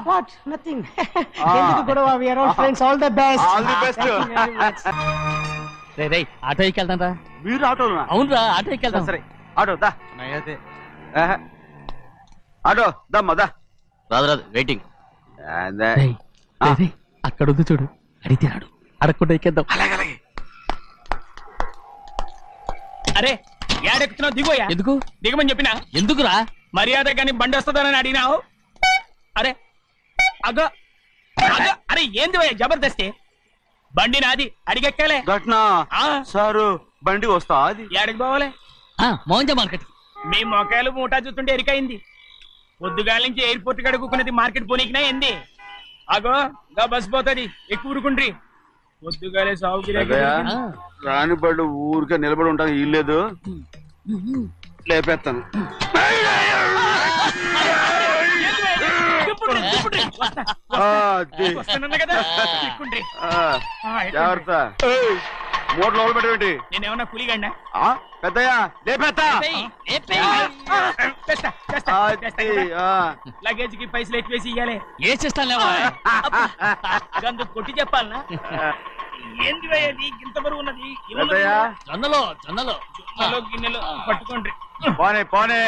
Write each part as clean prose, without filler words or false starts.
What? Nothing. ఎందుకు గొడవ? We are all friends. All the best. All the best. రే auto ఎక్కెళ్తాం రా. మీరు ఆటోనా? అవునురా ఆటో ఎక్కెళ్తాం. సరే ఆటో దా. ఆటో దమ్మా దా. రాదు వెయిటింగ్. అక్కడ ఉంది చూడు, అడిగితే రాడు, అడగకుండా ఎక్కేద్దాం. అలాగే. అరే ఏడెక్కుతున్నావు? దిగోయా. ఎందుకు దిగమని చెప్పినా? ఎందుకురా? మర్యాద కానీ బండి వస్తుందని అడిగినావు. అరే అగో అరే ఏంది జబర్దస్తి? బండి నాది, అడిగెక్కాలే. ఘట్నా సారు బండి వస్తా అది ఏడికి పోవాలే? మౌంజ మార్కెట్. మీ మొక్కలు మూటా చూస్తుంటే ఎరికైంది. పొద్దుగాల నుంచి ఎయిర్పోర్ట్ కడుక్కున్నది మార్కెట్ పోనీకినా ఏంది? అగో గా బస్ పోతుంది, ఎక్కువ ఊరుకుండ్రి. పొద్దుగాలే సాగు రాని బళ్ళు ఊరికే నిలబడి ఉంటాను, ఇల్లేదు లేపేస్తాను. జాగ్రత్త. మూట లోపల పెట్టేంటి? నేనేమన్నా కూలిగండా? పెద్దయ్యా లేపేస్తా. లగేజ్ కి పైసలు ఎక్కువేసి ఇయ్యాలి. ఏ చేస్తాను అందుకు కొట్టి చెప్పాలనా? ఏంది ఇంత బరువు ఉన్నది? జొన్నలో గిన్నెలో పట్టుకోండి. పోనే.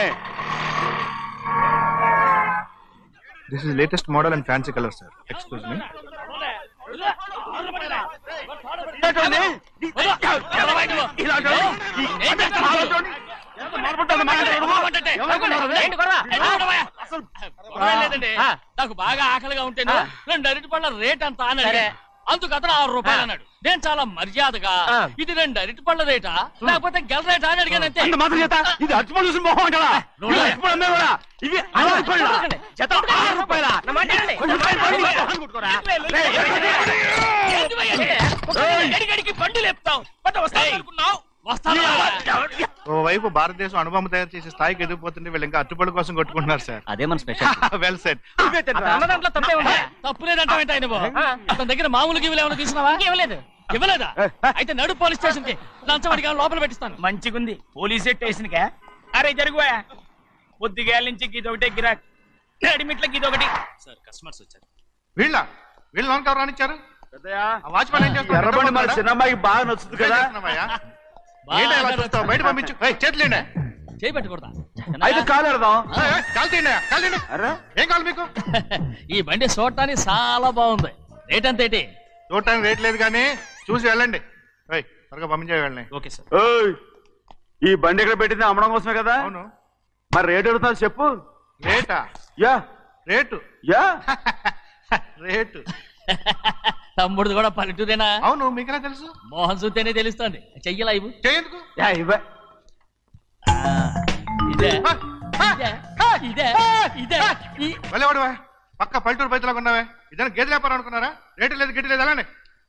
This is latest model and fancy color, sir. Excuse me. నాకు బాగా ఆకలిగా ఉంటేను 2 అరటిపళ్ళ రేట్ అంత అన్నాడు. అందుకు అతను 6 రూపాయలు అన్నాడు. నేను చాలా మర్యాదగా ఇది 2 అరటిపళ్ళ రేటా లేకపోతే గెల రేటా అని అడిగానంతే. ఇది అరటిపళ్ళు చూసి మొహం అంటారా? బండి లేపుతావు. ఓవైపు భారతదేశం అనుభవం తయారు చేసే స్థాయికి ఎదిగిపోతుంటే వీళ్ళు ఇంకా అట్టుపళ్ళ కోసం కొట్టుకుంటున్నారు సార్. అదే మన స్పెషల్. Well said. తప్పు లేదంటే అతని దగ్గర మామూలు గివ్వులు ఏమైనా తీసుకున్నావా? ఇవ్వలేదా? అయితే నడు పోలీస్ స్టేషన్ కి లంచం అడిగా లోపల పెట్టిస్తాను. మంచిగుంది పోలీస్ స్టేషన్ కా. అరే జరుగుయా, పొద్దుగాల నుంచి గీదొకటే గిరాక్, అడిమిట్లకి ఇదొకటి. సార్ కస్టమర్స్ వచ్చారు. వీళ్ళు లోన్ కవర్ రానిచ్చారు. వాచ్మెన్ ఏం చేస్తారు? ఎర్రబండి మన చిన్నమ్మాయికి బాగా నచ్చుతుంది కదా. బయట పంపించు. చేతులేండి. చేయి పెట్టకూడదా? అయితే కాలు ఎడదాం. ఏం కావాలి మీకు? ఈ బండి చూడటానికి చాలా బాగుంది. రేట్ అంత ఏంటి? చూడటానికి రేట్ లేదు కానీ చూసి వెళ్ళండి. త్వరగా పంపించే వెళ్ళండి. Okay sir. ఈ బండి ఎక్కడ పెట్టింది? అమ్మడం కోసమే కదా. అవును. మరి రేట్ అడుగుతాను చెప్పు. రేటా? రేటు తమ్ముడు కూడా పల్లెటూరేనా? అవును. మీకెలా తెలుసు? మోహన్ చూస్తేనే తెలుస్తుంది. చెయ్యలా ఇవ్వు. చేయందుకు వెళ్ళేవాడువా? పక్క పల్లెటూరు బయటలాగా ఉన్నావే. ఇదైనా గేదె వ్యాపారం అనుకున్నారా? రేటు లేదు గిట్టు లేదు అలానే.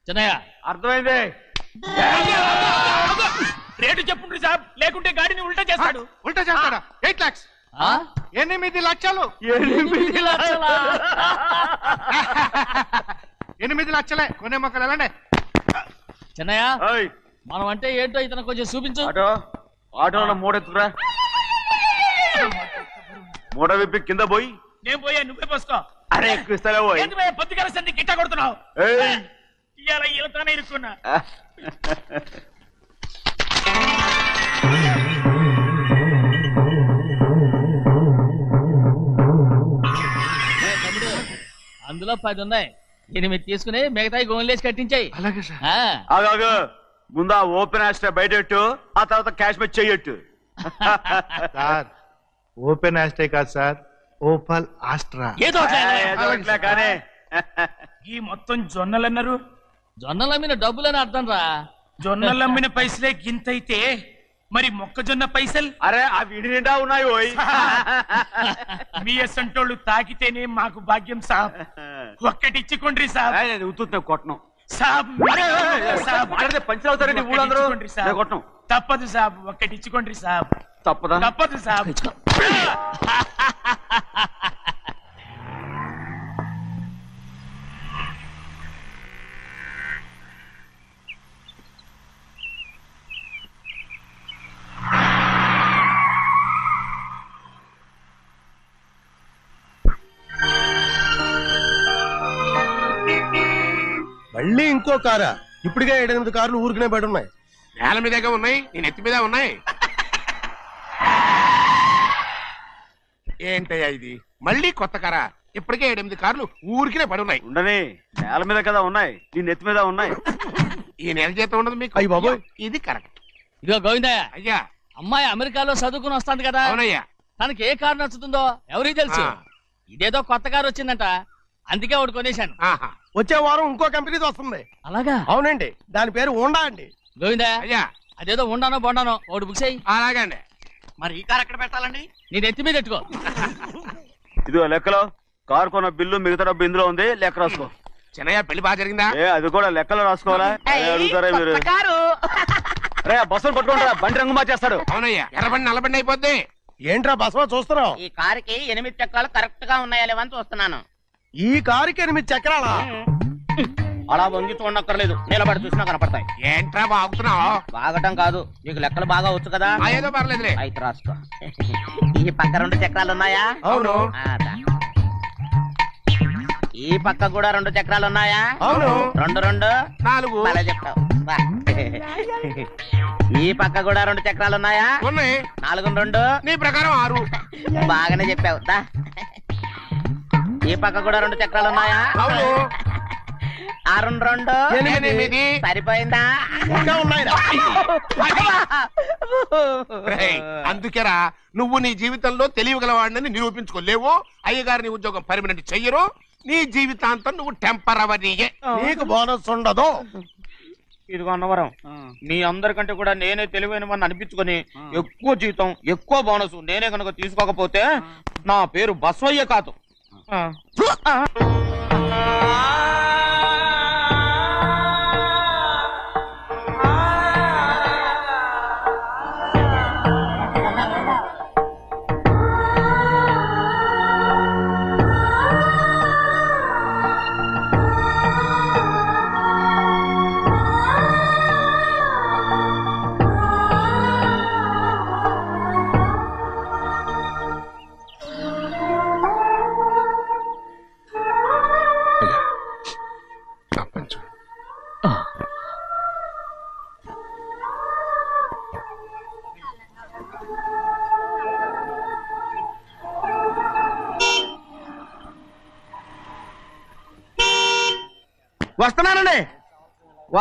చిన్నయ్య అర్థమైంది. రేటు చెప్పుండ్రి సాబ్, లేకుంటే గాడిని ఉల్టా చేస్తాడు. ఉల్టా చేస్తాడా? 8 lakhs. 8 లక్షలు. 8 లక్షలే. కొనే మొక్కలు వెళ్ళండి. చిన్నయ్య మనం అంటే ఏంటో ఇతను కొంచెం చూపించు. ఆటోలో మూడెత్తుకురా. మూడ విప్పి కింద పోయి. నేను పోయా, నువ్వే పోసుకో. అరే ఎక్కువ ఇస్తాలే పోయి. పొద్దుగాల సంది గిట్ట కొడుతున్నావు. ఇవాళ ఈలతోనే ఇరుక్కున్నా. అందులో 10 ఉన్నాయి. 8 తీసుకుని మిగతాయి గోన్లేసి కట్టించాయి. అలాగే సార్. ముందా ఓపెన్ ఆస్ట్రా బయటెట్టు, ఆ తర్వాత క్యాష్ మెచ్ చెయ్యట్టు. సార్ ఓపెన్ ఆస్ట్రే కాదు సార్, ఓపల్ ఆస్ట్రా. కానీ ఈ మొత్తం జొన్నలన్నారు. జొన్నలు అమ్మిన డబ్బులని అర్థం రా. జొన్నలు అమ్మిన పైసలే గింతైతే మరి మొక్కజొన్న పైసలు? అరే ఆ విడి నిండా ఉన్నాయి. మీ అసంటోళ్ళు తాకితేనే మాకు భాగ్యం సాబ్. ఒక్కటిచ్చుకోండి సాబ్. కొట్టను సాబ్. పంచవుతారండి ఊళ్ళందరూ. కొట్టను. తప్పదు సాబ్, ఒక్కటిచ్చుకోండి సాబ్. తప్పదు సాబ్. మళ్ళీ ఇంకో కారా? ఇప్పటికే 7-8 కార్లు ఊరికనే బయట ఉన్నాయి. నేల మీదగా ఉన్నాయి, నేను ఎత్తి మీద ఉన్నాయి. ఏంటయ్యా ఇది? మళ్ళీ కొత్త కారా? ఇప్పటికే 7-8 కార్లు ఊరికినే పడి ఉన్నాయి. ఉండని, నేల మీద కదా ఉన్నాయి, నీ నెత్తి మీద ఉన్నాయి. ఈ నెల జీతం ఉండదు మీకు. అయ్య బాబోయ్. ఇది కరెక్ట్. ఇదిగో గోవిందయ్య, అయ్యా. అమ్మాయి అమెరికాలో చదువుకుని వస్తాంది కదా, అవునయ్యా. తనకి ఏ కారు నచ్చుతుందో ఎవరికి తెలుసు. ఇదేదో కొత్త కారు వచ్చిందంట, అందుకే ఒకటి కొనేశాను. ఆహా. వచ్చే వారం ఇంకో కంపెనీది వస్తుంది. అలాగా? అవునండి, దాని పేరు హోండా అండి. గోవిందయ్య, అయ్యా. అదేదో ఉండానో బొండానో ఒకటి బుక్ చేయి. అలాగండి. మరి ఈ కారు ఎక్కడ పెట్టాలండి? నీ నెత్తి మీద పెట్టుకో. ఇదిగో లెక్కలో కారు కొన్న బిల్లు, మిగతా డబ్బు ఇందులో ఉంది, లెక్క రాసుకో. చిన్నయ్య పెళ్లి బాగా జరిగిందా? అది కూడా లెక్కలో రాసుకోవాలా? అడుగుతారా మీరు? రే బస్సులు పట్టుకుంటారా, బండి రంగు మార్చేస్తాడు. అవునయ్యా, ఎర్రబండి నల్లబండి అయిపోద్ది. ఏంట్రా బసవా చూస్తున్నావు? ఈ కారుకి 8 చక్రాలు కరెక్ట్ గా ఉన్నాయా లేవని చూస్తున్నాను. ఈ కారుకి 8 చక్రాలా? అలా వంగి చూడక్కర్లేదు, నిలబడి చూసినా కనపడతాయి. ఏంట్రా బాగుతున్నావు? బాగటం కాదు, నీకు లెక్కలు బాగా వచ్చు కదా. ఏదో పర్లేదులే. అయితే రాసుకో. ఈ పక్క 2 చక్రాలు ఉన్నాయా? అవును. ఈ పక్క కూడా 2 చక్రాలు ఉన్నాయా? అవును. 2 2 4. అలా చెప్తావు. ఈ పక్క కూడా 2 చక్రాలు ఉన్నాయా? ఉన్నాయి. 4 2 నీ ప్రకారం 6. బాగానే చెప్పావు. ఈ పక్క కూడా 2 చక్రాలు ఉన్నాయా? అవును. 6 2 8. సరిపోయిందా? ఇంకా ఉన్నాయిరా. రేయ్, అందుకేరా నువ్వు నీ జీవితంలో తెలియగలవాడిని నిరూపించుకోలేవు. అయ్యగారిని ఉద్యోగం పర్మనెంట్ చెయ్యరు. నీ జీవితాంతం నువ్వు టెంపరవరీయే. నీకు బోనస్ ఉండదు. ఇదిగో అన్నవరం, మీ అందరికంటే కూడా నేనే తెలివైన వాడిని అనిపించుకొని ఎక్కువ జీతం, ఎక్కువ బోనస్ నేనే కనుక తీసుకోకపోతే నా పేరు బస్వయ్య కాదు.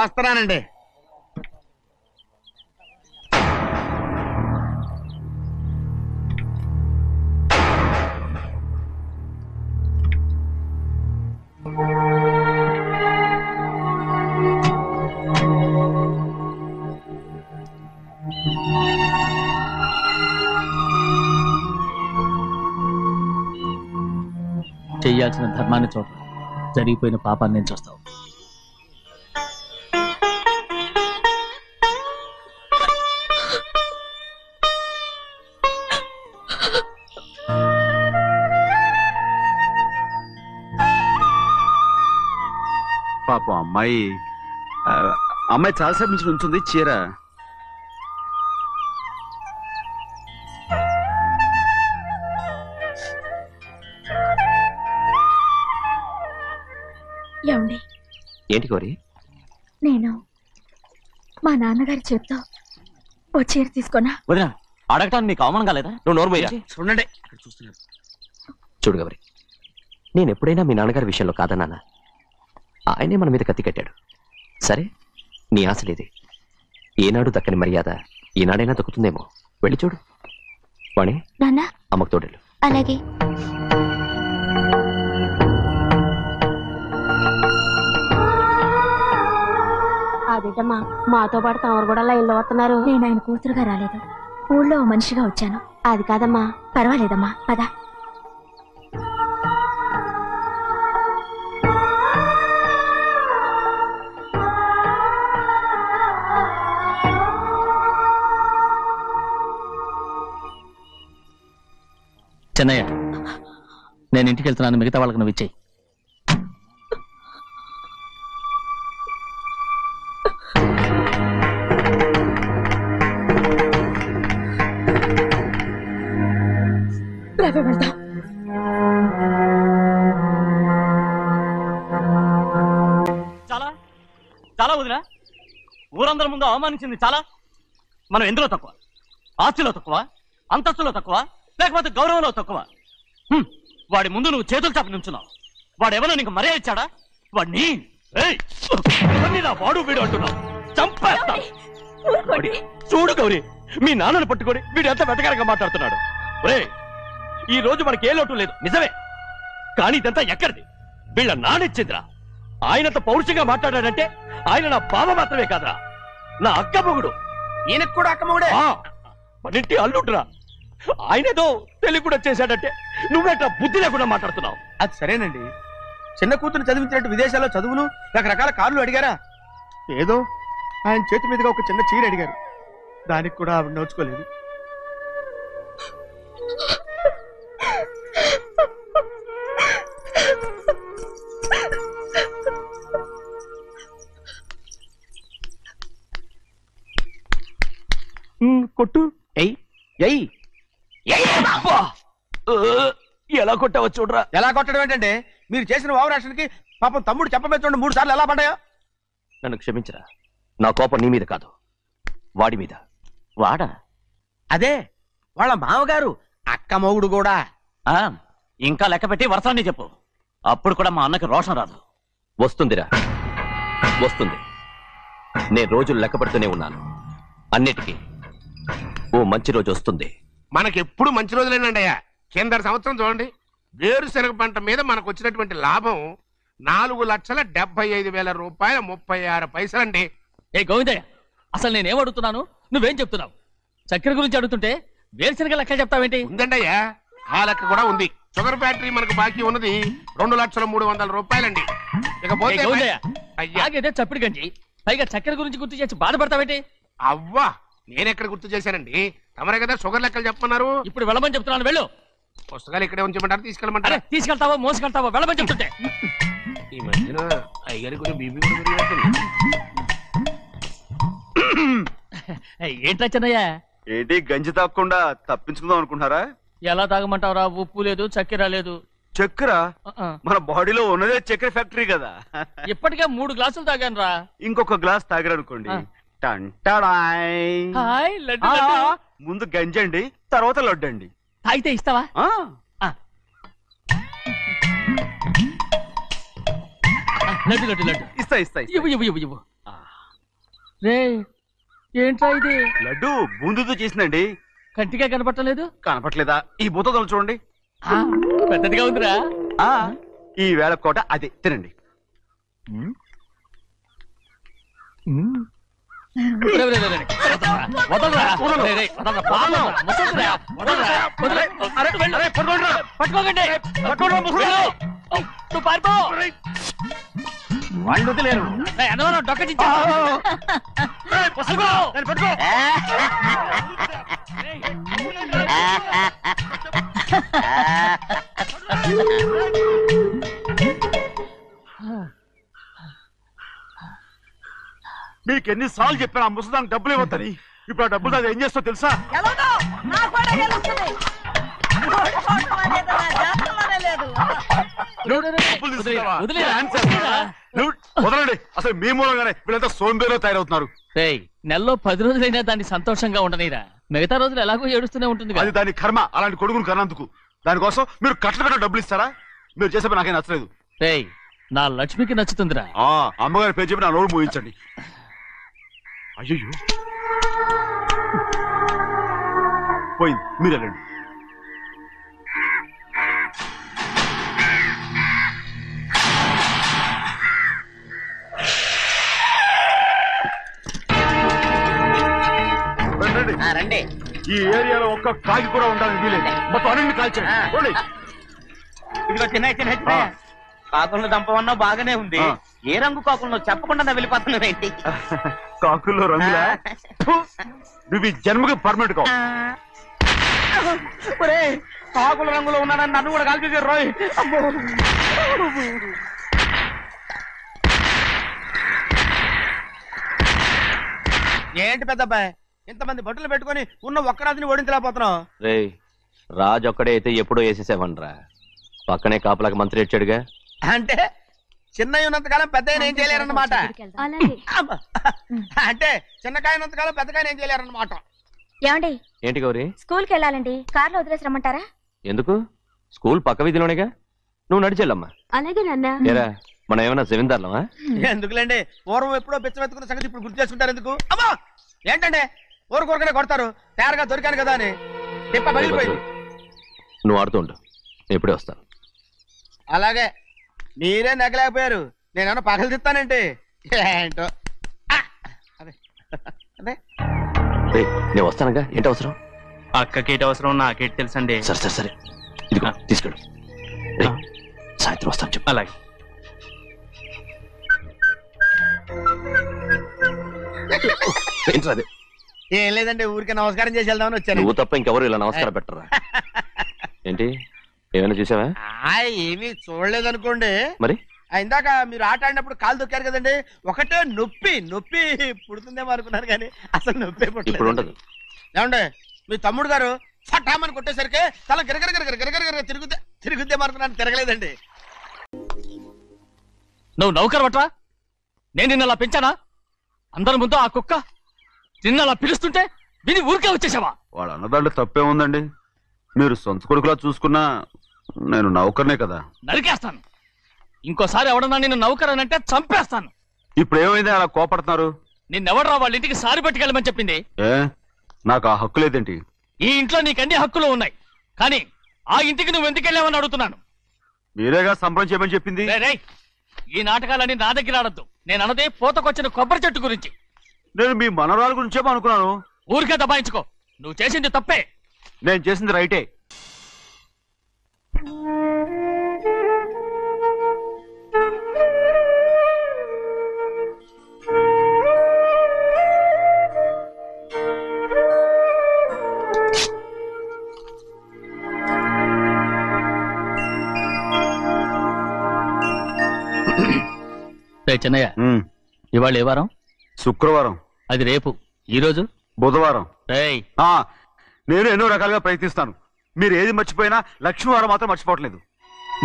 వస్తున్నానండి. చెయ్యాల్సిన ధర్మాన్ని చోట జరిగిపోయిన పాపాన్ని నేను చూస్తావు. పాపం అమ్మాయి చాలాసేపు నుంచి ఉంచుంది చీర. ఏమండి? ఏంటి కోరి? నేను మా నాన్నగారి చేత్తో ఓ చీర తీసుకున్నా. వదినా, అడగటానికి నీకు అవమానం కాలేదా? నువ్వు నోరు పోయా. చూడండి చూడు గౌరి, నేను ఎప్పుడైనా మీ నాన్నగారి విషయంలో కాదన్నానా? ఆయనే మన మీద కత్తి కట్టాడు. సరే, నీ ఆశ లేదే. ఏనాడు దక్కని మర్యాద ఈనాడైనా దక్కుతుందేమో. వెళ్ళి చూడు. వాణి, నాన్న అమ్మకు తోడేళ్ళు. అలాగే. అదేటమ్మా, మాతో పాటు తమరు కూడా లైన్లో వస్తున్నారు. నేను ఆయన కూతురుగా రాలేదు, ఊళ్ళో మనిషిగా వచ్చాను. అది కాదమ్మా. పర్వాలేదమ్మా, పద. చెన్నయ్య, నేను ఇంటికి వెళ్తున్నాను, మిగతా వాళ్ళకి నువ్వు ఇచ్చేయి. వదినా ఊరందరి ముందు అవమానించింది చాలా. మనం ఎందులో తక్కువ? ఆస్తిలో తక్కువ, అంతస్తులో తక్కువ, లేకపోతే గౌరవంలో తక్కువ? వాడి ముందు నువ్వు చేతులు చాపి నుంచున్నావు. వాడెవరో నీకు మర్యాద ఇచ్చాడా? వాడిని వాడు వీడు అంటున్నావు. చంపేస్తా. చూడు గౌరీ, మీ నాన్నని పట్టుకొని వీడు ఎంత వెతకారంగా మాట్లాడుతున్నాడు. ఈ రోజు మనకి ఏ లోటు లేదు నిజమే, కానీ ఇదంతా ఎక్కడిది? వీళ్ళ నానిచ్చిందిరా. ఆయనంత పౌరుషంగా మాట్లాడాడంటే ఆయన నా బావ మాత్రమే కాదురా, నా అక్క మొగుడు. ఈయనకు కూడా అక్క మొగుడే. మనింటి అల్లుడురా. ఆయనేదో తెలివి కూడా చేశాడంటే నువ్వేట బుద్ధి లేకుండా మాట్లాడుతున్నావు. అది సరేనండి, చిన్న కూతురు చదివించినట్టు విదేశాల్లో చదువులు రకరకాల కార్లు అడిగారా? ఏదో ఆయన చేతి మీదుగా ఒక చిన్న చీర అడిగారు, దానికి కూడా ఆవిడ నోచుకోలేదు. కొట్టు. ఎలా కొట్టావో చూడరా. ఎలా కొట్టడం ఏంటంటే, మీరు చేసిన ఓవరాక్షన్కి పాపం తమ్ముడు చెప్పబెట్టండి 3 సార్లు ఎలా పడ్డాయో. నన్ను క్షమించరా, నా కోపం నీ మీద కాదు, వాడి మీద. వాడా? అదే వాళ్ళ మామగారు అక్క మొగుడు కూడా. ఇంకా లెక్క పెట్టి వరసాన్ని చెప్పు, అప్పుడు కూడా మా అన్నకి రోషం రాదు. వస్తుందిరా, వస్తుంది. నేను రోజులు లెక్క పెడుతూనే ఉన్నాను. అన్నిటికీ ఓ మంచి రోజు వస్తుంది. మనకెప్పుడు మంచి రోజులేనండి అయ్యా. కింద సంవత్సరం చూడండి, వేరుశనగ పంట మీద మనకు వచ్చినటువంటి లాభం 4,75,000 రూపాయల 36 పైసలండి. ఏ గోవిందయ్య, అసలు నేనేం అడుగుతున్నాను, నువ్వేం చెప్తున్నావు? చక్కెర గురించి అడుగుతుంటే వేరుశనగ లెక్క చెప్తావేంటి? ఉందండి అయ్యా, ఆ లెక్క కూడా ఉంది. షుగర్ ఫ్యాక్టరీ మనకు బాకీ ఉన్నది 2,300,000 రూపాయలండి. ఇకపోతే ఆగేదే చప్పిడి గంజి, పైగా చక్కెర గురించి గుర్తు చేసి బాధపడతావేంటి? అవ్వా, నేనెక్కడ గుర్తు చేశానండి, తమరే కదా షుగర్ లెక్కలు చెప్పమన్నారు. ఇప్పుడు వెళ్ళమని చెప్తున్నాను, వెళ్ళు. పుస్తకాలు ఇక్కడే ఉంచమంటారు, తీసుకెళ్ళమంటారా? తీసుకెళ్తావో మోసుకెళ్తావో వెళ్ళమని చెప్తుంటే. ఈ మధ్యన అయ్యారి కొంచెం బీపీ కూడా పెరిగినట్టుంది. ఏంట్రా చిన్నయ్య? ఏంటి గంజి తాగకుండా తప్పించుకుందాం అనుకుంటున్నారా? ఎలా తాగమంటావురా? ఉప్పు లేదు, చక్కెర లేదు. చక్కెర? మన బాడీలో ఉన్నదే చక్కెర ఫ్యాక్టరీ కదా. ఇప్పటికే 3 గ్లాసులు తాగాను రా. ఇంకొక గ్లాస్ తాగారనుకోండి, ముందు గంజండి, తర్వాత లడ్డండి. తాగితే ఇస్తావా? లడ్డు లడ్డు లడ్డు ఇస్తా ఇస్తా. ఇవ్వు ఇవ్వు ఇవ్వు ఇవ్వు. రే ఏంట్రా ఇది? లడ్డు బూందుతో చేసిందండి. కంటిగా కనపట్టలేదు. కనపట్లేదా? ఈ బూతలు చూడండి, పెద్దదిగా ఉందిరా. ఈ వేళ కోట అదే తినండి. నువ్వు పారిపో. వాళ్ళు వదిలేరు. డొక్కటించా. మీకు ఎన్నిసార్లు చెప్పాను ఆ ముసలానికి డబ్బులు ఇవ్వద్దని. ఇప్పుడు ఆ డబ్బులు అది ఏం చేస్తో తెలుసా? వదలండి, అసలు మీ మూలంగానే వీళ్ళంతా సోంబేలో తయారవుతున్నారు. నెలలో 10 రోజులైనా దాన్ని సంతోషంగా ఉండనీరా. మిగతా రోజులు ఎలాగో ఏడుస్తూనే ఉంటుంది. అది దాని కర్మ, అలాంటి కొడుకును కన్నందుకు. దానికోసం మీరు కట్ల డబ్బులు ఇస్తారా? మీరు చేసే నాకేం నచ్చలేదు. నా లక్ష్మికి నచ్చుతుందిరా. అమ్మగారి పేరు చెప్పి నా నోరు మూయించండి. అయ్యో పోయింది, మీరు వెళ్ళండి. రండి. ఈ ఏరియాలో ఒక్క కాగి కూడా ఉండాలని వీలేదు. మొత్తం అన్ని కాల్చండి. ఇదిగో చిన్న కాకులను దంపమన్నా బాగానే ఉంది. ఏ రంగు కాకులను చెప్పకుండా వెళ్ళిపోతున్నావు ఏంటి? కాకుల్లో రంగులా? నువ్వు ఈ జన్మకి పర్మనెంట్ కావు. కాకుల రంగులో ఉన్నాడని నన్ను కూడా కాల్చేసారు రోయ్. ఏంటి పెద్దబ్బాయి, ఇంతమంది బట్టలు పెట్టుకొని ఉన్న ఒక్కరాజుని ఓడించలేకపోతున్నావు? రాజు ఒక్కడే అయితే ఎప్పుడో వేసేసేవనరా. పక్కనే కాపలాకి మంత్రి ఇచ్చాడుగా. అంటే చిన్నయ్య ఉన్నంతకాలం పెద్దయ్య ఏం చేయలేరన్నమాట. అంటే చిన్నకాయ ఉన్నంతకాలం పెద్దకాయ ఏం చేయలేరన్నమాట. ఏమండి ఏంటి గౌరీ? స్కూల్ కి వెళ్ళాలండి, కార్లో వదిలేసి రమ్మంటారా? ఎందుకు? స్కూల్ పక్క వీధిలోనేగా, నువ్వు నడిచెళ్ళమ్మా. అలాగే నాన్న. ఏరా మనం ఏమన్నా జమీందార్లమా? ఎందుకులేండి, పూర్వం ఎప్పుడో బిచ్చమెత్తుకున్న సంగతి ఇప్పుడు గుర్తు చేసుకుంటారు ఎందుకు? అమ్మా ఏంటంటే ఊరుకోరుకనే కొడతారు, తయారుగా దొరికాను కదా అని. తిప్ప పగిలిపోయింది. నువ్వు ఆడుతూ ఉండు, ఎప్పుడే వస్తాను. అలాగే మీరే నగలేకపోయారు, నేనేమన్నా పగలు తిస్తానంటే ఏంటో. అదే అదే నేను వస్తానుగా, ఏంటి అవసరం? అక్కకేటి అవసరం నాకేటి తెలుసండి. సరే సరే సరే, ఇదిగో తీసుకెళ్ళు. సాయంత్రం వస్తాను చెప్పు. అలాగే. ఏంట్రా అది? ఏం లేదండి, ఊరికే నమస్కారం చేసి వెళ్దామని వచ్చాను. నువ్వు తప్ప ఇంకెవరు ఇలా నమస్కారం పెట్టరా? ఏంటి ఏమైనా చూసావా? ఏమీ చూడలేదనుకోండి. మరి ఇందాక మీరు ఆట ఆడినప్పుడు కాలు దొక్కారు కదండి, ఒకటే నొప్పి నొప్పి పుడుతుందేమో అనుకున్నారు కానీ అసలు నొప్పి ఇప్పుడు ఉండదు. ఏమండి మీ తమ్ముడు గారు ఫటామని కొట్టేసరికి తల గిరగిర తిరుగుద్దేమో అనుకున్నాను, తిరగలేదండి. నువ్వు నౌకర్ పట్రా, నేను నిన్న అలా పెంచానా? అందరి ముందు ఆ కుక్క నిన్న అలా పిలుస్తుంటే విని ఊరికే వచ్చేసావా? వాడు అన్నదాంట్లో తప్పే ఉందండి. మీరు సొంత కొడుకులా చూసుకున్నా నేను నౌకర్నే కదా. నరికేస్తాను. ఇంకోసారి ఎవడన్నా నిన్ను నౌకర్ అని అంటే చంపేస్తాను. ఇప్పుడు ఏమైంది అలా కోపడుతున్నారు? నిన్నెవడరా వాళ్ళ ఇంటికి సారి పట్టుకెళ్ళమని చెప్పింది? ఏ నాకు ఆ హక్కు లేదేంటి? ఈ ఇంట్లో నీకన్ని హక్కులు ఉన్నాయి, కానీ ఆ ఇంటికి నువ్వు ఎందుకు వెళ్ళావని అడుగుతున్నాను. మీరేగా సంబరం చేయమని చెప్పింది. ఈ నాటకాలన్నీ నా దగ్గర ఆడద్దు. నేను అన్నదే పూతకొచ్చిన కొబ్బరి చెట్టు గురించి. నేను మీ మనవరాల గురించేమో అనుకున్నాను. ఊరికే దబాయించుకో, నువ్వు చేసింది తప్పే. నేను చేసింది రైటే. చిన్నయ్య, ఇవాళ ఏ వారం? శుక్రవారం. అది రేపు. ఈ రోజు బుధవారం. రేయ్ నేను ఎన్నో రకాలుగా ప్రయత్నిస్తాను, మీరు ఏది మర్చిపోయినా లక్ష్మీవారం మాత్రం మర్చిపోవట్లేదు.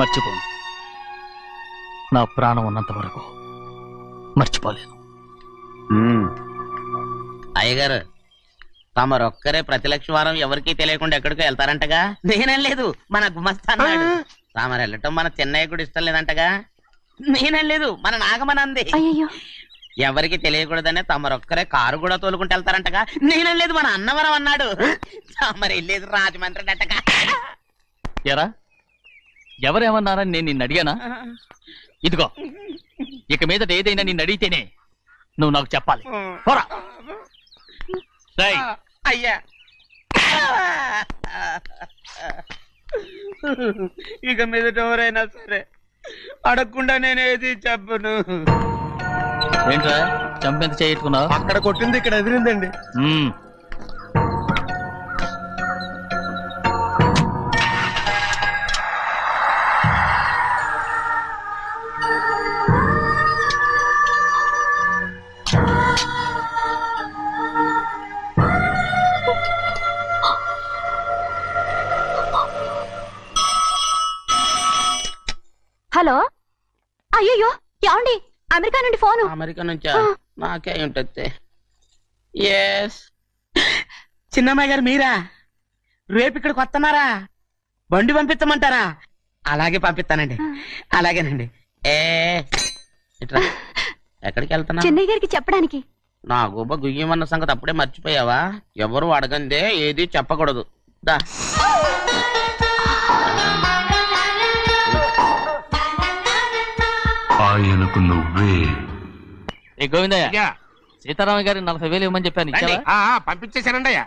మర్చిపోను, నా ప్రాణం ఉన్నంత వరకు మర్చిపోలేను. అయ్యగారు తమరొక్కరే ప్రతి లక్షవారం ఎవరికీ తెలియకుండా ఎక్కడికో వెళ్తారంటగా? నేనేం లేదు, మన గుమస్తా అన్నాడు. తామరు వెళ్ళటం మన చెన్నయ్య కూడా ఇష్టం లేదంటగా? నేనేం లేదు, మన నాగమనంది. ఎవరికి తెలియకూడదనే తమరొక్కరే కారు కూడా తోలుకుంటూ వెళ్తారంటగా? నేనేం లేదు, మన అన్నవరం అన్నాడు. తమరు వెళ్ళేది రాజమండ్రి అంటగా. ఎరా ఎవరేమన్నారని నేను నిన్ను అడిగానా? ఇదిగో ఇక మీదట ఏదైనా నిన్ను అడిగితేనే నువ్వు నాకు చెప్పాలి. పోరా. అయ్యా ఇక మీదట ఎవరైనా సరే అడగకుండా నేనేది చెప్పను. ఏంట్రా చంపెంత చేయించుకున్నావు? అక్కడ కొట్టింది ఇక్కడ ఎదిరిందండి. హలో, అయ్యో ఏమండి, అమెరికా నుండి ఫోను. అమెరికా నుంచా? నాకే ఉంటుంది. ఎస్ చిన్నమ్మాయి గారు మీరా? రేపు ఇక్కడికి వస్తున్నారా? బండి పంపించమంటారా? అలాగే పంపిస్తానండి. అలాగేనండి. ఇట్రా. ఎక్కడికి వెళ్తున్నా? చెన్నై గారికి చెప్పడానికి. నా గుబ్బ గుయ్యమన్న సంగతి అప్పుడే మర్చిపోయావా? ఎవరు అడగందే ఏది చెప్పకూడదు. దా ఆయనకు నువ్వే. గోవిందయ్య, సీతారామ గారి 40,000 ఇవ్వమని చెప్పాను, ఇచ్చావా? పంపించేశానండి అయ్యా.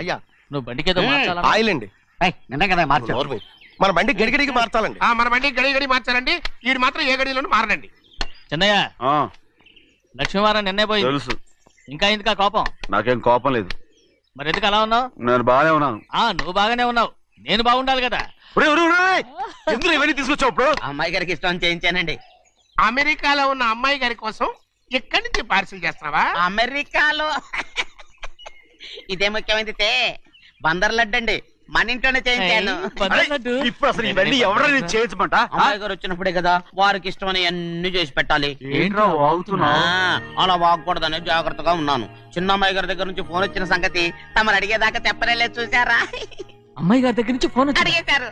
అయ్యా నువ్వు బండికేదో మార్చాలా? ఆయిల్ అండి, నిన్న కదా మార్చాలి. మన బండి గడిగడికి మార్చాలండి. మన బండి గడి మార్చాలండి. వీడు మాత్రం ఏ గడిలోనూ మారనండి. చిన్నయ్య, లక్ష్మీవారం నిన్నే పోయి తెలుసు. ఇంకా ఎందుకా కోపం? నాకేం కోపం లేదు. మరి ఎందుకు అలా ఉన్నావు? నేను బాగానే ఉన్నాను. నువ్వు బాగానే ఉన్నావు, నేను బాగుండాలి కదా. ఎందుకు ఇవన్నీ తీసుకొచ్చావు? ఇప్పుడు అమ్మాయి గారికి ఇష్టం చేయించానండి. అమెరికాలో ఉన్న అమ్మాయి గారి కోసం ఎక్కడి నుంచి పార్సిల్ చేస్తున్నావా? అమెరికాలో ఇదే ముఖ్యమైనది. బందర్ లడ్డు అండి, మన ఇంట్లోనే చేయించాను. ఇప్పుడు అసలు ఇవన్నీ ఎవరైనా చేయించమంట? అమ్మాయి గారు వచ్చినప్పుడే కదా వారికి ఇష్టమని అన్ని చేసి పెట్టాలి. ఏంట్రా వాగుతున్నావ్? అలా వాగకూడదని జాగ్రత్తగా ఉన్నాను. చిన్న అమ్మాయి గారి దగ్గర నుంచి ఫోన్ వచ్చిన సంగతి తమరు అడిగేదాకా చెప్పలేదు, చూసారా? అమ్మాయి గారి దగ్గర నుంచి ఫోన్ అడిగేశారు.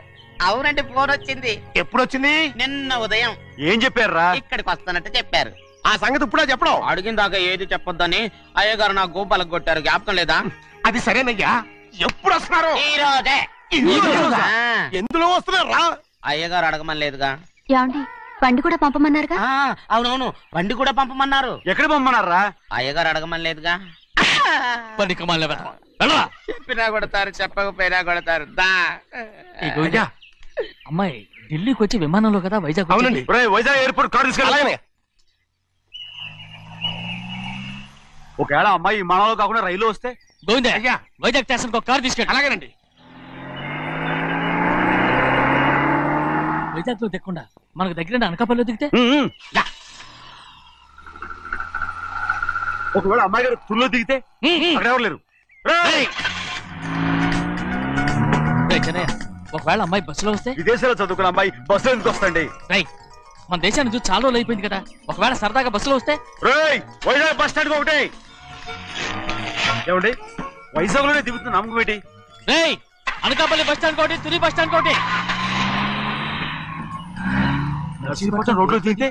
అవునండి, ఫోన్ వచ్చింది. ఎప్పుడు వచ్చింది? నిన్న ఉదయం. ఏం చెప్పారా? ఇక్కడికి వస్తానంటే చెప్పారు. ఆ సంగతి ఇప్పుడే చెప్పడం. అడిగిన దాకా ఏది చెప్పొద్దని అయ్యగారు నాకు గోపాలకు కొట్టారు, జ్ఞాపకం లేదా? అది సరేనయ్యా, ఎప్పుడు వస్తున్నారు? ఈ రోజే. ఎందులో వస్తున్నారా? అయ్యగారు అడగమని లేదుగా. ఏమండి బండి కూడా పంపమన్నారుగా? అవునవును, బండి కూడా పంపమన్నారు. ఎక్కడ పంపమన్నారా? అయ్యగారు అడగమని లేదుగా. చెప్పినా కొడతారు, చెప్పకపోయినా కొడతారు. అమ్మాయి ఢిల్లీకి వచ్చి విమానంలో కదా వైజాగ్. అవునండి. వైజాగ్ ఎయిర్పోర్ట్ కార్ తీసుకెళ్ళి. ఒకవేళ అమ్మాయి విమానంలో కాకుండా రైలు వస్తే? గోవిందే, వైజాగ్ స్టేషన్ ఒక కార్ తీసుకెళ్ళి. అలాగేనండి. వైజాగ్ లో దిక్కుండా మనకు దగ్గర అనకాపల్లిలో దిగితే? ఒకవేళ అమ్మాయి గారు తుల్లో దిగితే? అక్కడ ఎవరు లేరు. ఒకవేళ అమ్మాయి బస్సులో వస్తే? విదేశాల్లో చదువుకున్న అమ్మాయి బస్సులో ఎందుకు వస్తండి? మన దేశాన్ని చూసి చాలా రోజులు అయిపోయింది కదా, ఒకవేళ సరదాగా బస్సులో వస్తే? వైజాగ్ బస్ స్టాండ్ ఒకటి. ఏమండి వైజాగ్ లోనే దిగుతున్న నమ్మకం ఏంటి? అనకాపల్లి బస్ స్టాండ్ కోటి, తుని బస్ స్టాండ్ కోటి. రోడ్లో దిగితే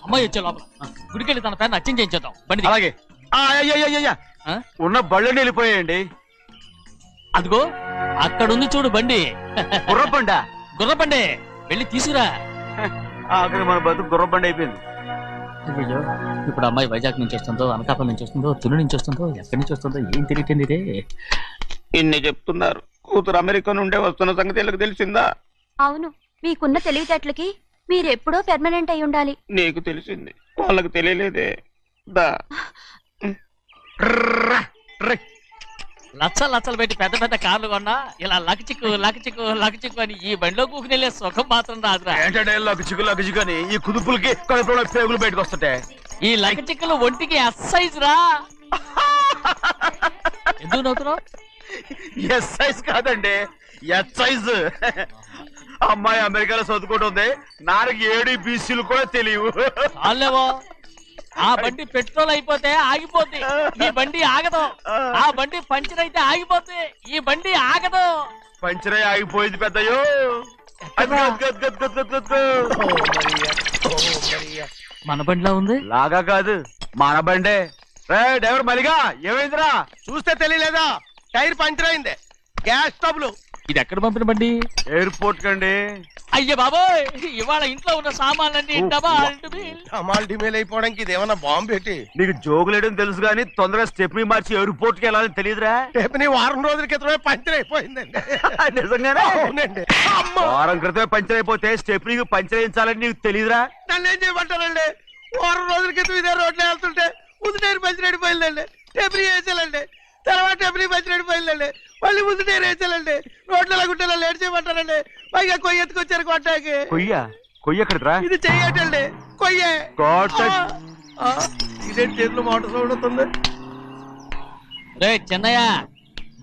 అమ్మాయి వచ్చే లోపల గుడికెళ్ళి తన పేరుని అచ్చం చేయించేద్దాం. బండి అలాగే. ఉన్న బళ్ళని వెళ్ళిపోయాయండి. అదిగో అక్కడుంది చూడు బండి. గుర్రబండా? గుర్రబండి, వెళ్ళి తీసుకురా. అక్కడ మన బతుకు గుర్రబండి అయిపోయింది. అయ్యో, ఇప్పుడు అమ్మాయి వైజాగ్ నుంచి వస్తుందో, అనకాపల్లి నుంచి వస్తుందో, తుని నుంచి వస్తుందో, ఎక్కడి నుంచి వస్తుందో ఏం తెలియటండి ఇదే. ఇన్ని చెప్తున్నారు, కూతురు అమెరికా నుండే వస్తున్న సంగతి వీళ్ళకి తెలిసిందా? అవును, మీకున్న తెలివితేటలకి మీరెప్పుడో పెర్మనెంట్ అయి ఉండాలి. నీకు తెలిసింది, వాళ్ళకి తెలియలేదే. దా లచ్చలు పెట్టి పెద్ద పెద్ద కార్లు కొన్నా ఇలా లకచిక్కు లకచిక్కు లకచిక్కు అని ఈ బండిలో కూకుని వెళ్ళే సుఖం మాత్రం రాదురా. ఏంటంటే లకచిక్కు అని ఈ కుదుపులకి కడుపులో పేగులు బయటకు వస్తుంటాయి. ఈ లకచిక్కులు ఒంటికి ఎక్సైజ్ రా. ఎందుకు నవ్వుతున్నావు? ఎక్సైజ్ కాదండి, ఎక్సైజ్. అమ్మాయి అమెరికాలో చదువుకుంటుంది, నాకు 7 బీసీలు కూడా తెలియవు. చాలేవో, ఆ బండి పెట్రోల్ అయిపోతే ఆగిపోద్ది, ఈ బండి ఆగదు. ఆ బండి పంచర్ అయితే ఆగిపోద్ది, ఈ బండి ఆగదు. పంచర్ అయి ఆగిపోయింది పెద్దయ్యో. మన బండిలా ఉంది. లాగా కాదు, మన బండే. డ్రైవర్ మలిగా ఏమైందిరా? చూస్తే తెలియలేదా? టైర్ పంచర్ అయింది. Gas trouble. ఇది ఎక్కడ పంపిన బండి? ఎయిర్పోర్ట్ కండి. అయ్య బాబోయ్, ఇవాళ ఇంట్లో ఉన్న సామాన్లన్నీ డమాల్ డిమేల్ అయిపోవడానికి ఇదేమన్నా బాంబు పెట్టి? నీకు జోగులేయడం తెలుసు కానీ తొందరగా స్టెప్ని మార్చి ఎయిర్పోర్ట్ కి వెళ్ళాలని తెలియదురా? స్టెప్ని వారం రోజుల క్రితమే పంచర్ అయిపోయిందండి. నిజంగానే? అవునండి. వారం క్రితమే పంచర్ అయిపోతే స్టెప్ని పంచర్ వేయించాలని నీకు తెలియదురా? నన్ను ఏం చేయమంటారండి? వారం రోజుల క్రితం ఇదే రోడ్లో వెళ్తుంటే ముందు టైర్ పంచర్ అయిపోయిందండి. స్టెప్ని వేసాలండి, తర్వాత స్టెప్ని పంచర్ అయిపోయిందండి, మళ్ళీ ముందు టైర్ వేసాలండి. రోడ్లు ఎలాగుంటే లేట్ చేయమంటారండి. పైగా కొయ్య ఎత్తుకొచ్చారు కొట్టాకి. కొయ్య ఎక్కడిరా? ఇది చెయ్యటండి, కొయ్యే. ఇదే చేతులు మోటార్ సౌండ్ అవుతుంది. రే చిన్నయ్య,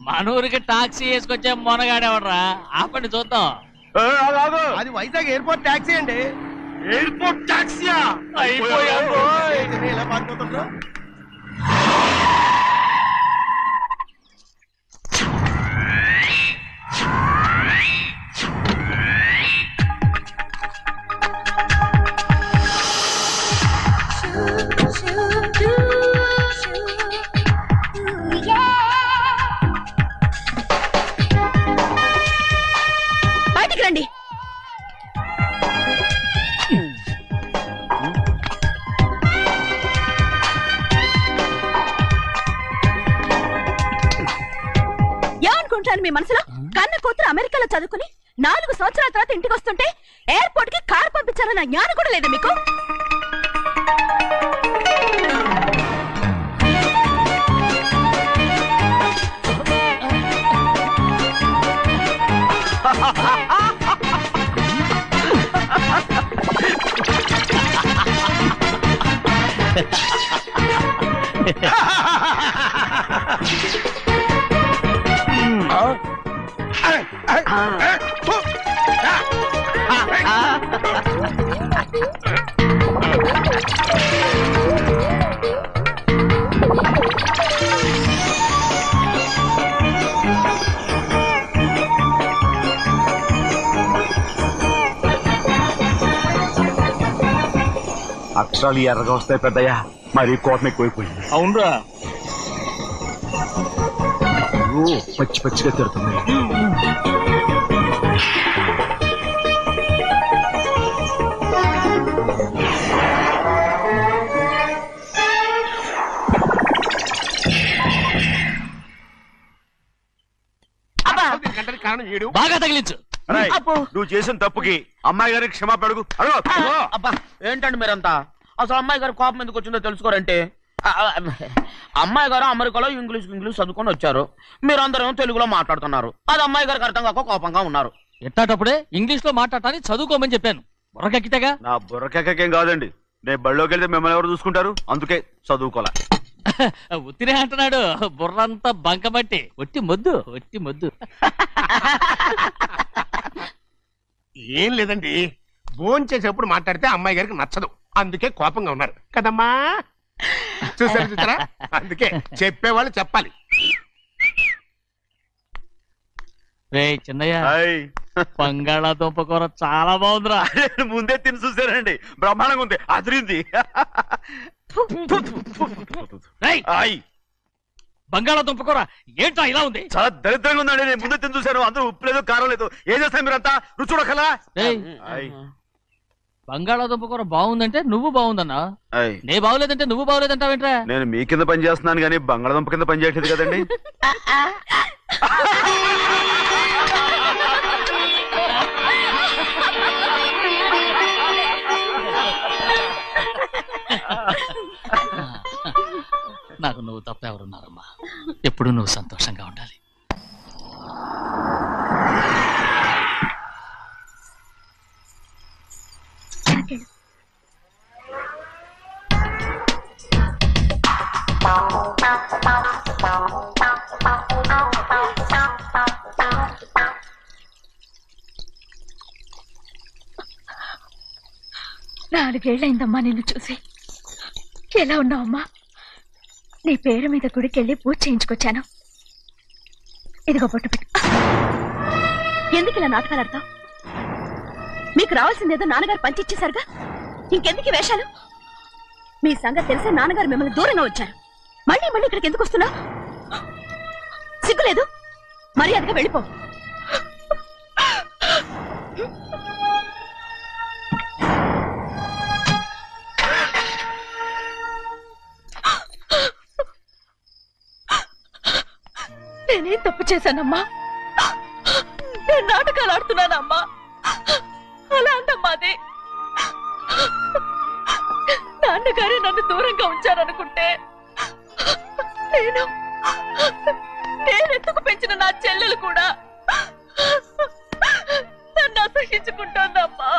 మనూరికి టాక్సీ వేసుకొచ్చే మొనగాడేవడరా? ఆపండి చూద్దాం. అది వైజాగ్ ఎయిర్పోర్ట్ టాక్సీ అండి. ఎయిర్పోర్ట్ టాక్సీయా? ఇలా పారిపోతుండ్రా. బయటికి రండి. ఏమనుకుంటాను మీ మనసులో? కన్న కూతురు అమెరికాలో చదువుకుని 4 సంవత్సరాల తర్వాత ఇంటికి వస్తుంటే ఎయిర్పోర్ట్ కి కార్ పంపించాలన్న జ్ఞానం కూడా లేదా మీకు? అక్షరాలు ఎర్రగా వస్తాయి పెద్దయ్యా, మరి కోపం ఎక్కువైపోయింది. అవునరా, పచ్చి పచ్చిగా తిడుతుంది. కారణం ఏడు బాగా తగిలించు. నువ్వు చేసిన తప్పుకి అమ్మాయి గారికి క్షమాపణ అడుగు. అబ్బా ఏంటండి మీరంతా? అసలు అమ్మాయి గారు కోపం ఎందుకు వచ్చిందో తెలుసుకోరంటే, అమ్మాయి గారు అమెరికాలో ఇంగ్లీష్ చదువుకొని వచ్చారు, మీరందరూ తెలుగులో మాట్లాడుతున్నారు. అది అమ్మాయి గారికి అర్థం కాక కోపంగా ఉన్నారు. ఎట్టాటప్పుడే ఇంగ్లీష్ లో మాట్లాడటానికి చదువుకోమని చెప్పాను. బుర్రకెక్కితేగా. నా బుర్రకెక్కకేం కాదండి, నేను బళ్ళోకి వెళ్తే మిమ్మల్ని ఎవరు చూసుకుంటారు, అందుకే చదువుకోలే. ఉత్తినే అంటున్నాడు, బుర్రంతా బంకబట్టి. ఒట్టి మొద్దు, ఒట్టి మొద్దు. ఏం లేదండి, భోంచేసేప్పుడు మాట్లాడితే అమ్మాయి గారికి నచ్చదు, అందుకే కోపంగా ఉన్నారు కదమ్మా. చూసారా, అందుకే చెప్పేవాళ్ళు చెప్పాలి. రే చిన్నయ్య, బంగాళాదుంప కూర చాలా బాగుందిరా. ముందే తిని చూసానండి, బ్రహ్మాండంగా ఉంది, అదిరింది. బంగాళాదుంప కూర ఏంటా ఇలా ఉంది? చాలా దరిద్రంగా ఉందండి, నేను ముందే తిని చూశాను. అందరూ ఉప్పు లేదు, కారం లేదు. ఏం చేస్తాను మీరంతా? రుచి చూడకలా. బంగాళాదుంప కూర బాగుందంటే నువ్వు బాగుందన్నా, నే బాగులేదంటే నువ్వు బాగులేదంటావేంట్రా? నేను మీ కింద పని చేస్తున్నాను కానీ బంగాళాదుంప కింద పని చేయట్లేదు కదండి. నాకు నువ్వు తప్ప ఎవరున్నారమ్మా? ఎప్పుడు నువ్వు సంతోషంగా ఉండాలి. నాలుగేళ్లైందమ్మా నిన్ను చూసి. ఎలా ఉన్నావమ్మా? నీ పేరు మీద గుడికెళ్ళి పూజ చేయించుకొచ్చాను. ఇదిగో బొట్టు పెట్టు. ఎందుకు ఇలా నాటకాలు ఆడతావు? మీకు రావాల్సిందేదో నాన్నగారు పంచిచ్చేశారుగా, ఇంకెందుకు వేషాలు? మీ సంగతి తెలిసే నాన్నగారు మిమ్మల్ని దూరంగా వచ్చారు. మళ్ళీ మళ్ళీ ఇక్కడికి ఎందుకు వస్తున్నావు? సిగ్గులేదు? మర్యాదగా వెళ్ళిపో. నేనేం తప్పు చేశానమ్మా? నేను నాటకాలు ఆడుతున్నానమ్మా. అలా అంటమ్మా అది. నాన్నగారే నన్ను దూరంగా ఉంచారనుకుంటే నేనెత్తుకు పెంచిన నా చెల్లెలు కూడా నన్ను అసహించుకుంటోందమ్మా.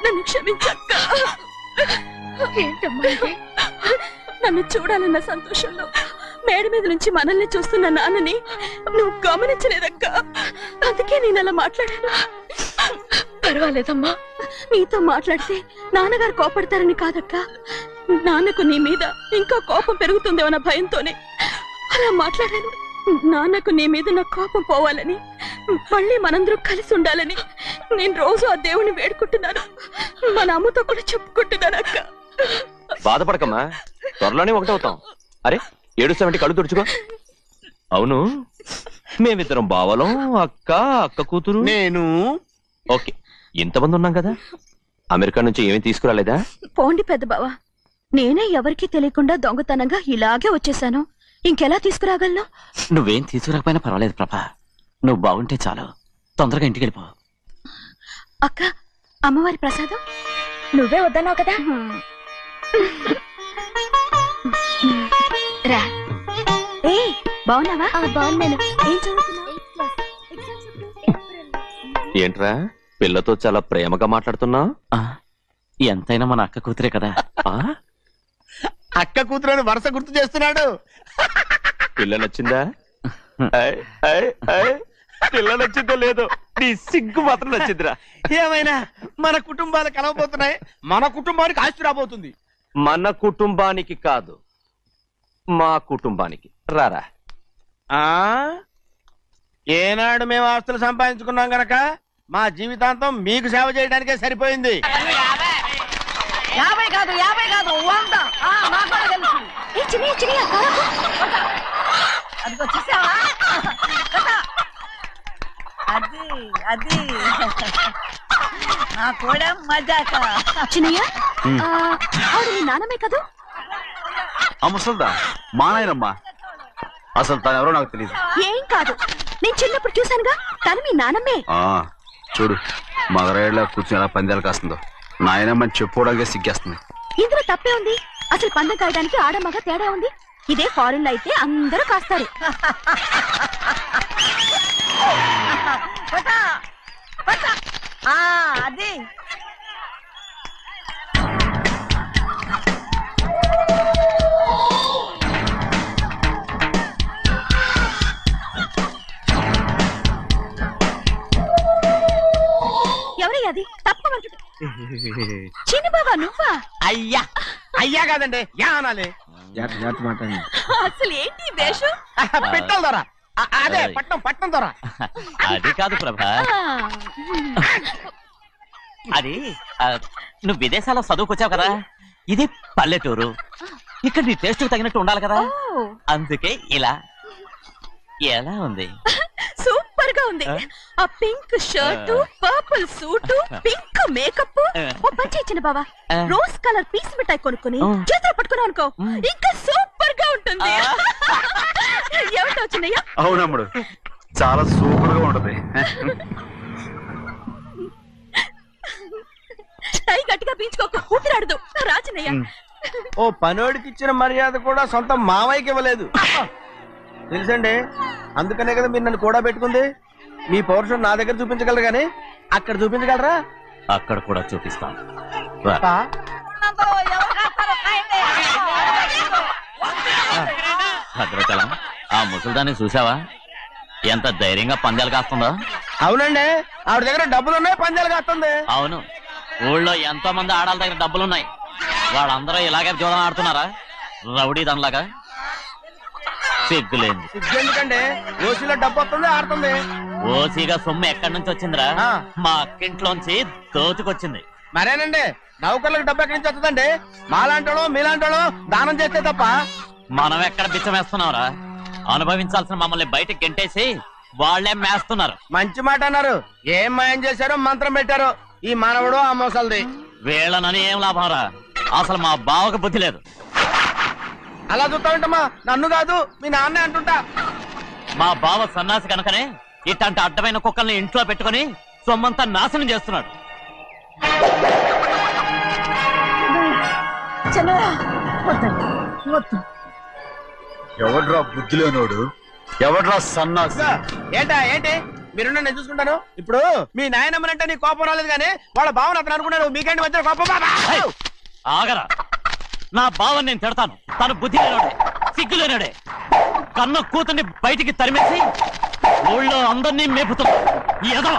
నన్ను క్షమించక్క. ఏంటమ్మా ఇది? నన్ను చూడాలన్న సంతోషంలో మేడ మీద నుంచి మనల్ని చూస్తున్న నాన్నని నువ్వు గమనించలేదక్క. అందుకే నేను అలా మాట్లాడాను. పర్వాలేదమ్మా, నీతో మాట్లాడితే నాన్నగారు కోపడతారని కాదక్క. నాన్నకు నీ మీద ఇంకా కోపం పెరుగుతుందేమన్న భయంతోనే అలా మాట్లాడాను. నాన్నకు నీ మీద నా కోపం పోవాలని, మళ్ళీ మనందరూ కలిసి ఉండాలని నేను రోజు ఆ దేవుని వేడుకుంటున్నాను. మన అమ్మతో కూడా చెప్పుకుంటున్నాను అక్క. బాధపడకమ్మా, త్వరలోనే ఒకటవుతాం. అరే ఏడుస్తామంటే కళ్ళు తుడుచుకో. అవును, మేమిద్దరం బావలం, అక్క కూతురు, నేను. ఓకే, ఇంతమంది ఉన్నాం కదా. అమెరికా నుంచి ఏమీ తీసుకురాలేదా? పోండి పెద్ద బావ, నేనే ఎవరికీ తెలియకుండా దొంగతనంగా ఇలాగే వచ్చేసాను. ఇంకెలా తీసుకురాగలను? నువ్వేం తీసుకురాకపోయినా పర్వాలేదు ప్రభా, నువ్వు బాగుంటే చాలు. తొందరగా ఇంటికి వెళ్ళిపో. అక్క, అమ్మవారి ప్రసాదం నువ్వే వద్దన్నావు కదా. రా. బాగున్నావా? బాగున్నాను. ఏం చదువుతున్నావు? ఏంట్రా పిల్లతో చాలా ప్రేమగా మాట్లాడుతున్నా? ఎంతైనా మన అక్క కూతురే కదా. అక్క కూతురని వరుస గుర్తు చేస్తున్నాడు. పిల్ల నచ్చిందా? పిల్ల నచ్చిందో లేదో నీ సిగ్గు మాత్రం నచ్చిందిరా. ఏమైనా మన కుటుంబాలు కలవబోతున్నాయి. మన కుటుంబానికి ఆస్తి రాబోతుంది. మన కుటుంబానికి కాదు, మా కుటుంబానికి. రారా. ఏనాడు మేము ఆస్తులు సంపాదించుకున్నాం గనక మా జీవితాంతం మీకు సేవ చేయడానికే సరిపోయింది. 50 కాదు 100. అదిగో చూసావా? అది నా కూడా మజాక. చిన్నయ్య, ఆవిడ నీ నాన్నమే కదా? ముసల్దా మా నాయనమ్మా. అసలు తను ఎవరో నాకు తెలియదు. ఏం కాదు, నేను చిన్నప్పుడు చూశానుగా. తను మీ నాన్నమే. చూడు మగరాయిలా కూర్చుని ఎలా పందాలు కాస్తుందో. నాయనమ్మని చెప్పుకోవడానికి సిగ్గేస్తుంది. ఇందులో తప్పే ఉంది? అసలు పందెం కాయడానికి ఆడమగ తేడా ఉంది. ఇదే ఫారెన్ లో అయితే అందరూ కాస్తారు. అది ఎవరయ్యా అది? తప్పమంటు చిన్న బాబా నువ్వా? అయ్యా అయ్యా కాదండి, యా అనాలి. అసలు ఏంటి వేషం? పెట్టాల ద్వారా. అదే పట్నం ద్వారా. అది కాదు ప్రభా, అది నువ్వు విదేశాల్లో చదువుకొచ్చావు కదా, ఇది పల్లెటూరు. ఇక్కడ నీ టేస్ట్ తగినట్టు ఉండాలి కదా, అందుకే ఇలా. ఎలా ఉంది? సూపర్ గా ఉంది. ఆ pink shirt, purple suit, pink makeup. ఓ పచ్చి ఇచ్చిన బావా, రోజ్ కలర్ పీస్ మిఠాయి కొనుక్కుని చేతులు పట్టుకున్నావు అనుకో, ఇంకా సూపర్ గా ఉంటుంది. ఎవరితో వచ్చిందయ్యా? అవునమ్ముడు, చాలా సూపర్ గా ఉంటది. టై గట్టిగా పీంచుకోకు, ఊపిరాడదు. రాజనయ్య, ఓ పనోడికి ఇచ్చిన మర్యాద కూడా సొంత మావయ్యకి ఇవ్వలేదు. తెలుసండి, అందుకనే కదా మీరు నన్ను కూడా పెట్టుకుంది. మీ పౌరుషం నా దగ్గర చూపించగలరు గానీ అక్కడ చూపించగలరా? అక్కడ కూడా చూపిస్తాను. భద్రాచలం, ఆ ముసల్దాన్ని చూసావా? ఎంత ధైర్యంగా పందాలు కాస్తుందో. అవునండి, ఆవిడ దగ్గర డబ్బులు ఉన్నాయి, పందాలు కాస్తుంది. అవును, ఊళ్ళో ఎంతో మంది ఆడాల దగ్గర డబ్బులున్నాయి. వాళ్ళందరూ ఇలాగే జోదం ఆడుతున్నారా? రౌడీ దానిలాగా. సిగ్గులేదు. ఎందుకంటే ఓసీలో డబ్బు వస్తుంది, ఆడుతుంది. ఓసీగా సొమ్ము ఎక్కడి నుంచి వచ్చిందిరా? మా అక్కింట్లోంచి దోచుకొచ్చింది. మరేనండి, నౌకర్లకు డబ్బు ఎక్కడి నుంచి వస్తుందండి? మాలాంటోళ్ళు మీలాంటోళ్ళు దానం చేస్తే తప్ప. మనం ఎక్కడ బిచ్చం వేస్తున్నావురా? అనుభవించాల్సిన మమ్మల్ని బయటకు గెంటేసి వాళ్లే మేస్తున్నారు. మంచి మాట అన్నారు. ఏం మాయం చేశారో మంత్రం పెట్టారు ఈ మానవుడు ఆ మోసల్ది. వీళ్ళనని ఏం లాభంరా? అసలు మా బావకు బుద్ధి లేదు. అలా చూస్తా ఉంటామా? నన్ను కాదు, మీ నాన్నే అంటుంటా. మా బావ సన్నాసి కనుకనే ఇట్లాంటి అడ్డమైన కుక్కల్ని ఇంట్లో పెట్టుకుని సొమ్మంతా నాశనం చేస్తున్నాడు. ఎవడ్రా బుద్ధిలోనోడు? ఎవడ్రా సన్నాసి? ఏంటి మీరు నేను చూసుకుంటాను. ఇప్పుడు మీ నాయనమ్మనంటే నీ కోపం రాలేదు కానీ వాళ్ళ భావన అతను అనుకున్నాడు. మీకేంటి మధ్య కోపం? ఆగరా, నా బావని నేను తిడతాను. తను బుద్ధి లేనాడే, సిగ్గు లేనాడే. కన్న కూతుర్ని బయటికి తరిమేసి ఊళ్ళో అందరినీ మేపుతున్నా. ఏదో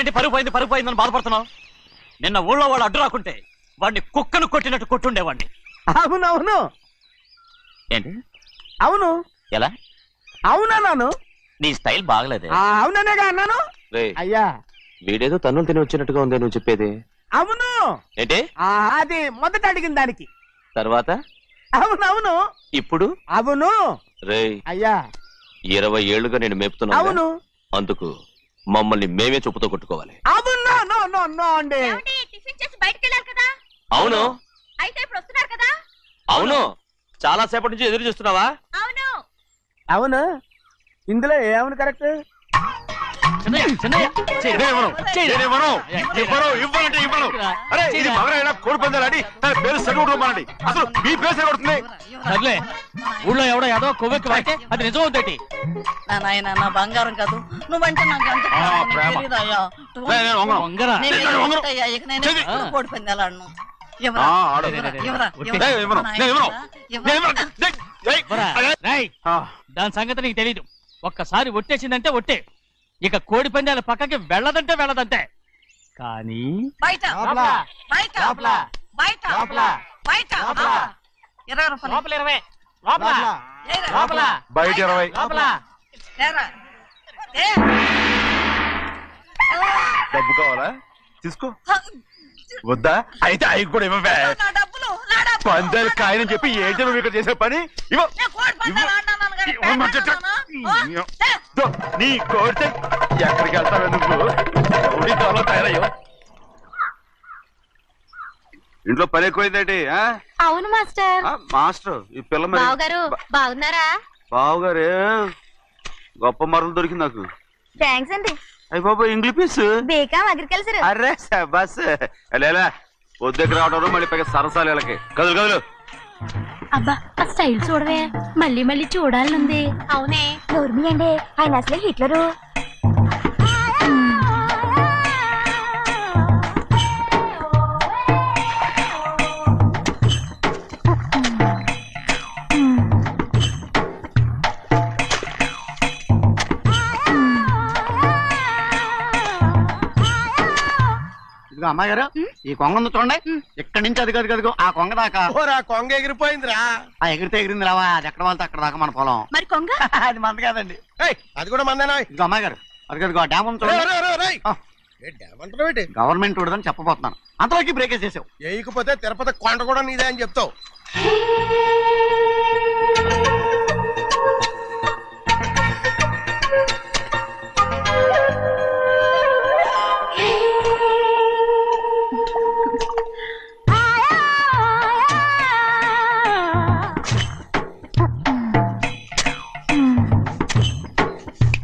ఏంటి పరుగు పోయిందని బాధపడుతున్నావు? నిన్న ఊళ్ళో వాళ్ళు అడ్డు రాకుంటే వాడిని కుక్కను కొట్టినట్టు కొట్టుండేవాడిని. అవునవును. ఏంటి? అవును. ఎలా? అవునన్నాను. నీ స్టైల్ బాగలేదే. అవుననేగా అన్నాను. అయ్యా వీడేదో తన్నులు తిని వచ్చినట్టుగా ఉంది నువ్వు చెప్పేది. అవును. ఏంటి? అది మొదట అడిగిన దానికి. తర్వాత? అవునవును. ఇప్పుడు? అవును. రే అయ్యా 20 ఏళ్లుగా నేను మేపుతున్నా. అవును. అందుకు మమ్మల్ని మేమే చెప్పుతో కొట్టుకోవాలి. అవును. అండి టిఫిన్ చేసి బయటికి వెళ్ళారు కదా. అవును. అయితే ఇప్పుడు వస్తున్నారు కదా. అవును. చాలా సేపటి నుంచి ఎదురు చూస్తున్నావా? అవును. అవును. ఇందులో ఏమను కరెక్ట్? ఊళ్ళో ఎవడో ఏదో కొవ్వెక్కి వాడితే అది నిజం అవుతాయి. నాయన నా బంగారం కాదు నువ్వంటే నాకు కోడి పందాలను దాని సంగతి నీకు తెలీదు. ఒక్కసారి ఒట్టేసిందంటే ఒట్టే. ఇక కోడి పందాల పక్కకి వెళ్ళదంటే వెళ్ళదంటే. కానీ బయట 20 డబ్బు కావాలా? తీసుకో. వద్దా? అయితే అవి కూడా ఇవ్వవే. పందాలు కాయని చెప్పి ఏంటి నువ్వు ఇక్కడ చేసే పని? నీ కోరితే ఎక్కడికి వెళ్తావే నువ్వు? తయారయ్యో. ఇంట్లో పని ఎక్కువైందేంటి? అవును మాస్టర్. మాస్టర్ ఈ పిల్ల మరి బావగారు బాగున్నారా? బావగారే గొప్ప మరలు దొరికింది నాకు. థ్యాంక్స్ అండి. అయ్యి బాబు ఇంగ్లీష్ పీస్ బీకాం అగ్రికల్చర్. అరే బస్ ఎలా పొద్దుకు రావడం మళ్ళీ పైగా సరసాలు వీళ్ళకి. కదులు అబ్బా ఆ స్టైల్ చూడవే. మళ్ళీ మళ్ళీ చూడాలనుంది. అవునే నోర్మి అండి. ఆయన అసలే హిట్లరు. అమ్మాయి గారు ఈ కొంగ ఉంది చూడండి. ఇక్కడి నుంచి అది కదిగో ఆ కొంగ దాకా. కొంగ ఎగిరిపోయిందిరా. ఆ ఎగిరితే ఎగిరింది రావా. అది ఎక్కడ వాళ్ళతో అక్కడ దాకా మన పొలం. మరి కొంగ అది మంద కాదండి. అది కూడా మందేనా? ఇదిగో అమ్మాయి గారు అది కదిగో ఆ డ్యామ్ ఉంది చూడండి. గవర్నమెంట్ ఉండదని చెప్పబోతున్నాను. అంతలోకి బ్రేక్ వేసేసావు. వేయకపోతే తిరుపతి కొండ కూడా నీదే అని చెప్తావు.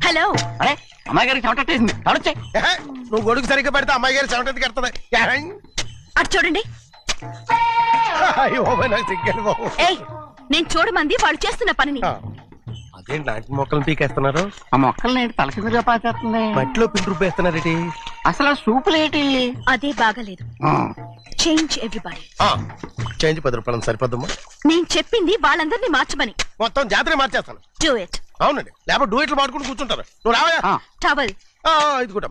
హలో. అరే అమ్మాయి గారికి చెమటేసింది. తడొచ్చే. నువ్వు గొడుగు సరిగ్గా పెడితే అమ్మాయి గారి చెమటకి కడుతుంది. అటు చూడండి. నేను చూడమంది వాళ్ళు చేస్తున్న పనిని. అదేంటి నాటి మొక్కలను పీకేస్తున్నారు? ఆ మొక్కల్ని ఏంటి తల కింద పాచేస్తుంది. మట్టిలో పిండి రూపేస్తున్నారేటి? అసలు సూపులేటి? అదే బాగలేదు. Change everybody. చేంజ్ 10 రూపాయలు సరిపోద్దమ్మా. నేను చెప్పింది వాళ్ళందరినీ మార్చమని. మొత్తం జాతర మార్చేస్తాను. Do it. అవునండి. లేకపోతే డూ ఇట్లు మాడుకుంటూ కూర్చుంటారు. నువ్వు రావా? టవల్. ఇది కూడా